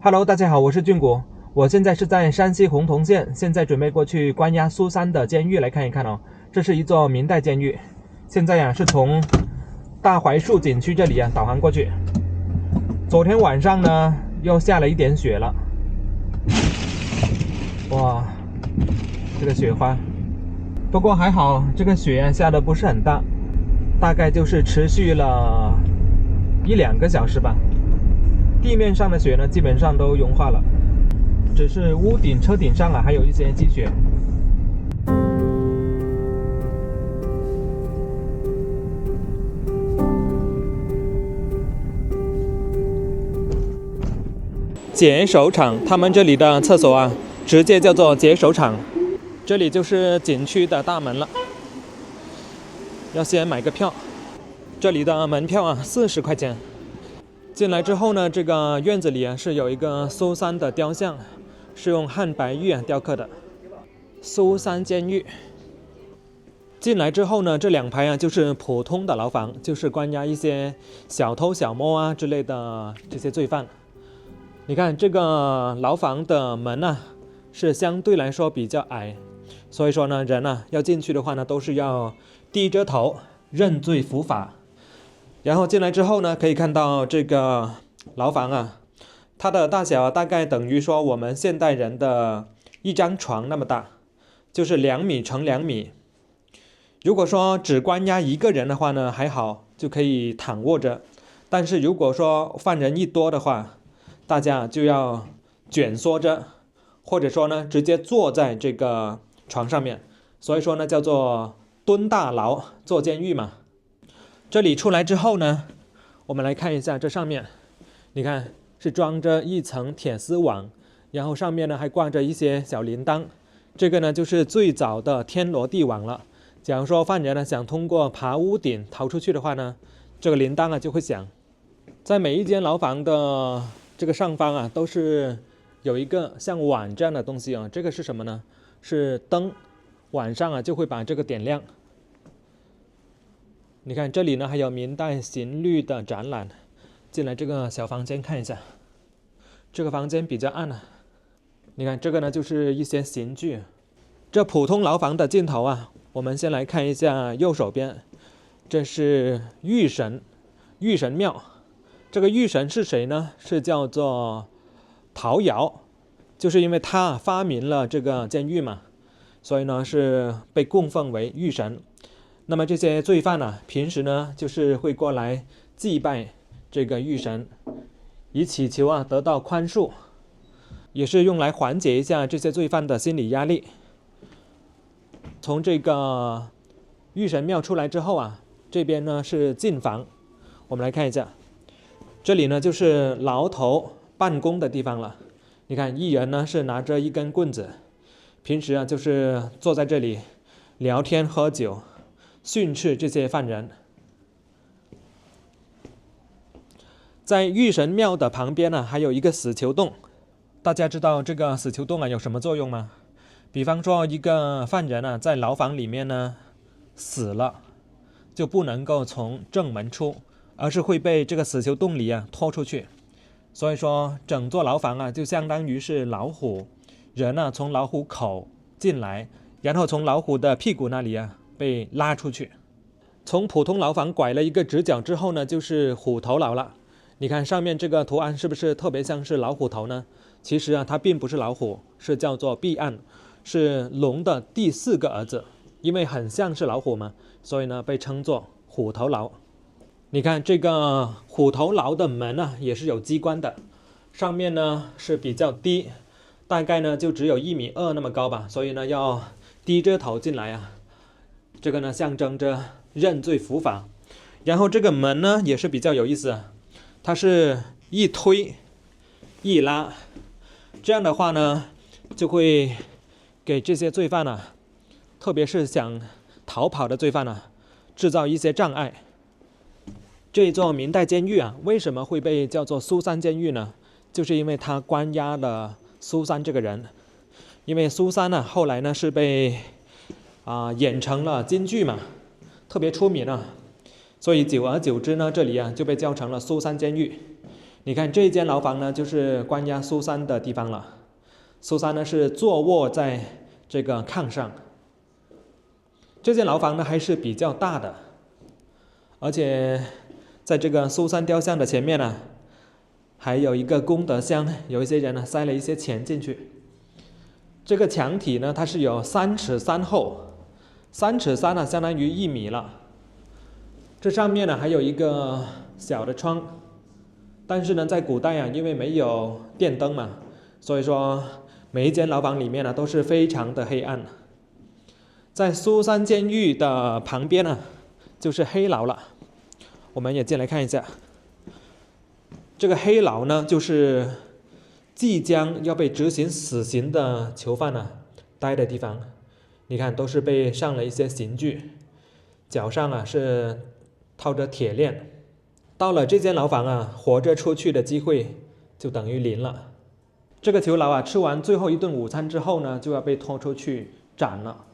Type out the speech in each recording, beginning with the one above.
Hello，大家好，我是俊谷，我现在是在山西洪洞县，现在准备过去关押苏三的监狱来看一看哦。这是一座明代监狱，现在是从大槐树景区这里导航过去。昨天晚上呢，又下了一点雪了，哇，这个雪花。不过还好，这个雪下的不是很大，大概就是持续了1-2个小时吧。地面上的雪呢，基本上都融化了，只是屋顶、车顶上还有一些积雪。解手场，他们这里的厕所直接叫做解手场。这里就是景区的大门了，要先买个票。这里的门票40块钱。进来之后呢，这个院子里是有一个苏三的雕像，是用汉白玉雕刻的。苏三监狱。进来之后呢，这2排就是普通的牢房，就是关押一些小偷小摸之类的这些罪犯。你看这个牢房的门是相对来说比较矮，所以说呢，人要进去的话呢，都是要低着头认罪伏法。然后进来之后呢，可以看到这个牢房它的大小大概等于说我们现代人的一张床那么大，就是2米乘2米。如果说只关押一个人的话呢，还好，就可以躺卧着。但是如果说犯人一多的话，大家就要卷缩着，或者说呢，直接坐在这个床上面。所以说呢，叫做蹲大牢，坐监狱嘛。这里出来之后呢，我们来看一下这上面，你看是装着一层铁丝网，然后上面呢还挂着一些小铃铛。这个呢就是最早的天罗地网了。假如说犯人想通过爬屋顶逃出去的话呢，这个铃铛就会响。在每一间牢房的这个上方都是有一个像碗这样的东西这个是什么呢？是灯，晚上就会把这个点亮。你看这里呢还有明代刑律的展览。进来这个小房间看一下，这个房间比较暗你看这个呢就是一些刑具。这普通牢房的尽头我们先来看一下右手边，这是御神庙。这个御神是谁呢？是叫做陶尧，就是因为他发明了这个监狱嘛，所以呢是被供奉为御神。那么这些罪犯平时呢就是会过来祭拜这个御神，以祈求得到宽恕，也是用来缓解一下这些罪犯的心理压力。从这个御神庙出来之后这边呢是禁房。我们来看一下，这里呢就是牢头办公的地方了。你看一人呢是拿着一根棍子，平时就是坐在这里聊天喝酒，训斥这些犯人。在御神庙的旁边还有一个死囚洞。大家知道这个死囚洞有什么作用吗？比方说一个犯人在牢房里面呢死了，就不能够从正门出，而是会被这个死囚洞里拖出去。所以说整座牢房就相当于是老虎，人从老虎口进来，然后从老虎的屁股那里被拉出去。从普通牢房拐了一个直角之后呢，就是虎头牢了。你看上面这个图案是不是特别像是老虎头呢？其实它并不是老虎，是叫做狴犴，是龙的第4个儿子。因为很像是老虎嘛，所以呢被称作虎头牢。你看这个虎头牢的门也是有机关的，上面呢是比较低，大概呢就只有1.2米那么高吧，所以呢要低着头进来这个呢象征着认罪伏法。然后这个门呢也是比较有意思它是一推一拉，这样的话呢就会给这些罪犯特别是想逃跑的罪犯制造一些障碍。这座明代监狱为什么会被叫做苏三监狱呢？就是因为他关押了苏三这个人。因为苏三后来呢是被演成了京剧嘛，特别出名所以久而久之呢，这里就被叫成了苏三监狱。你看这一间牢房呢，就是关押苏珊的地方了。苏珊呢是坐卧在这个炕上。这间牢房呢还是比较大的，而且在这个苏珊雕像的前面呢，还有一个功德箱，有一些人呢塞了一些钱进去。这个墙体呢，它是有3尺3厚，3尺3呢相当于1米了。这上面呢还有一个小的窗，但是呢，在古代啊，因为没有电灯嘛，所以说每一间牢房里面呢都是非常的黑暗。在苏珊监狱的旁边呢，就是黑牢了。我们也进来看一下。这个黑牢呢，就是即将要被执行死刑的囚犯呢待的地方。你看，都是被上了一些刑具，脚上啊是套着铁链。到了这间牢房啊，活着出去的机会就等于0了。这个囚牢啊，吃完最后一顿午餐之后呢，就要被拖出去斩了。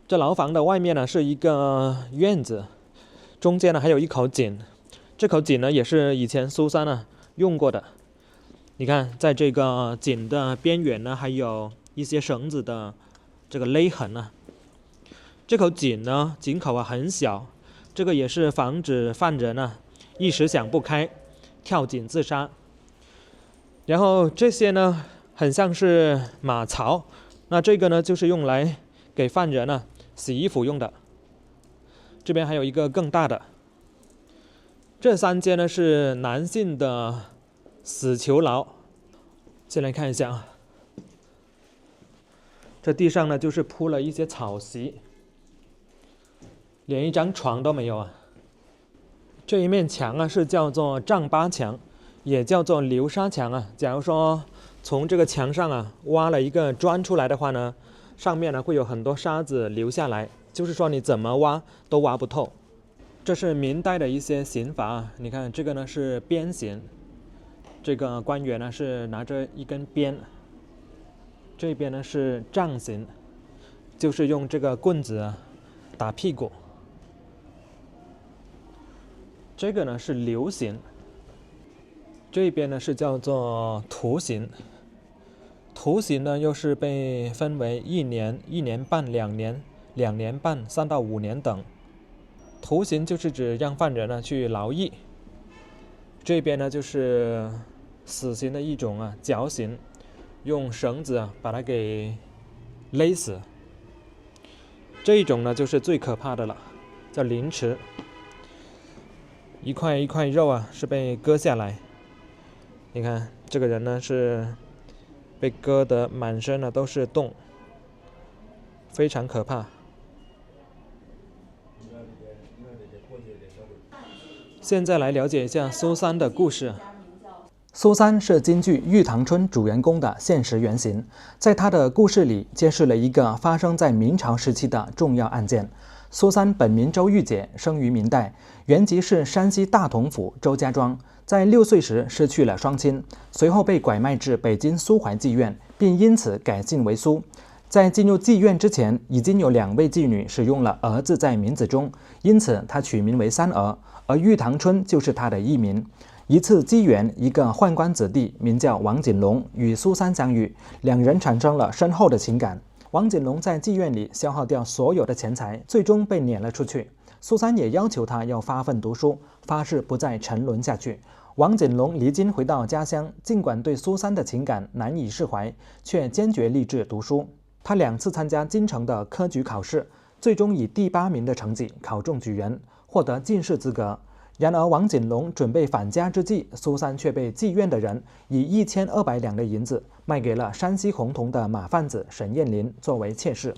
这牢房的外面呢是一个院子，中间呢还有一口井。这口井呢也是以前苏珊呢用过的。你看，在这个井的边缘呢，还有一些绳子的这个勒痕呢。这口井呢，井口啊很小，这个也是防止犯人呢一时想不开跳井自杀。然后这些呢很像是马槽，那这个呢就是用来给犯人呢洗衣服用的。这边还有一个更大的。这3间呢是男性的死囚牢。先来看一下啊，这地上呢就是铺了一些草席，连一张床都没有啊。这一面墙啊是叫做丈八墙，也叫做流沙墙啊。假如说从这个墙上啊挖了一个砖出来的话呢，上面呢会有很多沙子流下来，就是说你怎么挖都挖不透。这是明代的一些刑罚啊，你看这个呢是鞭刑，这个官员呢是拿着一根鞭，这边呢是杖刑，就是用这个棍子打屁股。这个呢是流刑，这边呢是叫做徒刑。徒刑呢又是被分为1年、1年半、2年、2年半、3到5年等。徒刑就是指让犯人呢去劳役。这边呢就是死刑的一种啊，绞刑，用绳子把它给勒死。这一种呢就是最可怕的了，叫凌迟。一块一块肉啊是被割下来，你看这个人呢是被割得满身呢都是洞，非常可怕。现在来了解一下苏珊的故事。苏珊是京剧《玉堂春》主人公的现实原型，在她的故事里揭示了一个发生在明朝时期的重要案件。苏珊本名周玉姐，生于明代，原籍是山西大同府周家庄。在6岁时失去了双亲，随后被拐卖至北京苏淮妓院，并因此改姓为苏。在进入妓院之前，已经有2位妓女使用了儿字在名字中，因此她取名为三儿，而玉堂春就是她的艺名。一次机缘，一个宦官子弟名叫王锦龙，与苏珊相遇，2人产生了深厚的情感。王锦龙在妓院里消耗掉所有的钱财，最终被撵了出去。苏珊也要求他要发奋读书，发誓不再沉沦下去。王锦龙离京回到家乡，尽管对苏珊的情感难以释怀，却坚决立志读书。他2次参加京城的科举考试，最终以第8名的成绩考中举人，获得进士资格。然而王锦龙准备返家之际，苏珊却被妓院的人以1200两的银子卖给了山西洪洞的马贩子沈燕林作为妾室。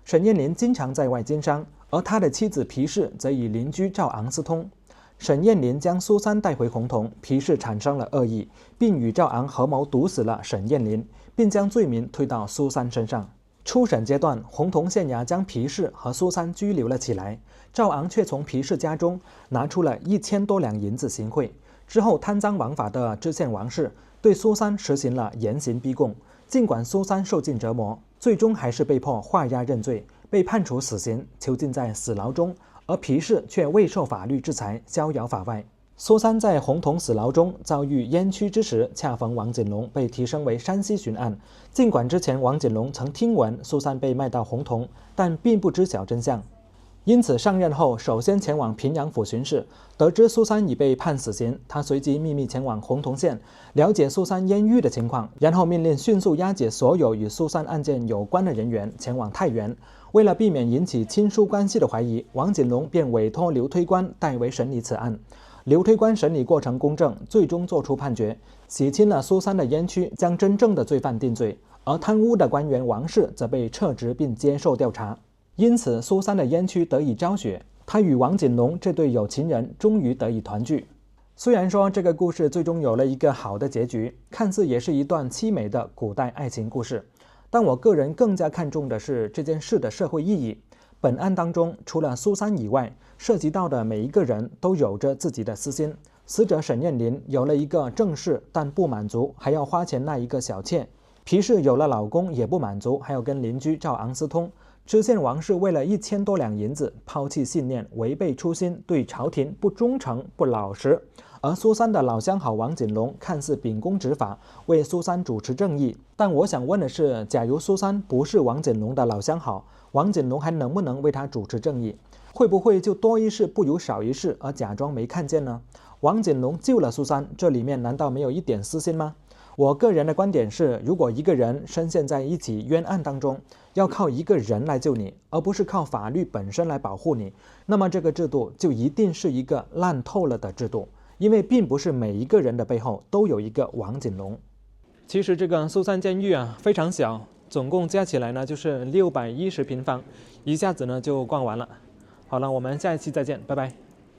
沈燕林经常在外经商，而他的妻子皮氏则与邻居赵昂私通。沈燕林将苏珊带回洪洞，皮氏产生了恶意，并与赵昂合谋毒死了沈燕林，并将罪名推到苏珊身上。初审阶段，洪洞县衙将皮氏和苏珊拘留了起来，赵昂却从皮氏家中拿出了1000多两银子行贿。之后贪赃枉法的知县王氏对苏珊实行了严刑逼供，尽管苏珊受尽折磨，最终还是被迫画押认罪，被判处死刑，囚禁在死牢中，而皮氏却未受法律制裁，逍遥法外。苏珊在洪洞死牢中遭遇冤屈之时，恰逢王锦龙被提升为山西巡按。尽管之前王锦龙曾听闻苏珊被卖到洪洞，但并不知晓真相。因此上任后，首先前往平阳府巡视，得知苏珊已被判死刑，他随即秘密前往洪洞县，了解苏珊冤狱的情况，然后命令迅速押解所有与苏珊案件有关的人员前往太原。为了避免引起亲疏关系的怀疑，王锦龙便委托刘推官代为审理此案。刘推官审理过程公正，最终作出判决，洗清了苏珊的冤屈，将真正的罪犯定罪，而贪污的官员王氏则被撤职并接受调查。因此，苏珊的冤屈得以昭雪，她与王锦龙这对有情人终于得以团聚。虽然说这个故事最终有了一个好的结局，看似也是一段凄美的古代爱情故事，但我个人更加看重的是这件事的社会意义。本案当中，除了苏珊以外，涉及到的每一个人都有着自己的私心。死者沈艳林有了一个正室，但不满足，还要花钱那一个小妾；皮氏有了老公也不满足，还要跟邻居赵昂私通。知县王氏为了1000多两银子，抛弃信念，违背初心，对朝廷不忠诚、不老实。而苏珊的老相好王锦龙看似秉公执法，为苏珊主持正义。但我想问的是，假如苏珊不是王锦龙的老相好，王锦龙还能不能为他主持正义？会不会就多一事不如少一事，而假装没看见呢？王锦龙救了苏珊，这里面难道没有一点私心吗？我个人的观点是，如果一个人深陷在一起冤案当中，要靠一个人来救你，而不是靠法律本身来保护你，那么这个制度就一定是一个烂透了的制度，因为并不是每一个人的背后都有一个王锦龙。其实这个苏珊监狱啊非常小，总共加起来呢就是610平方，一下子呢就逛完了。好了，我们下一期再见，拜拜。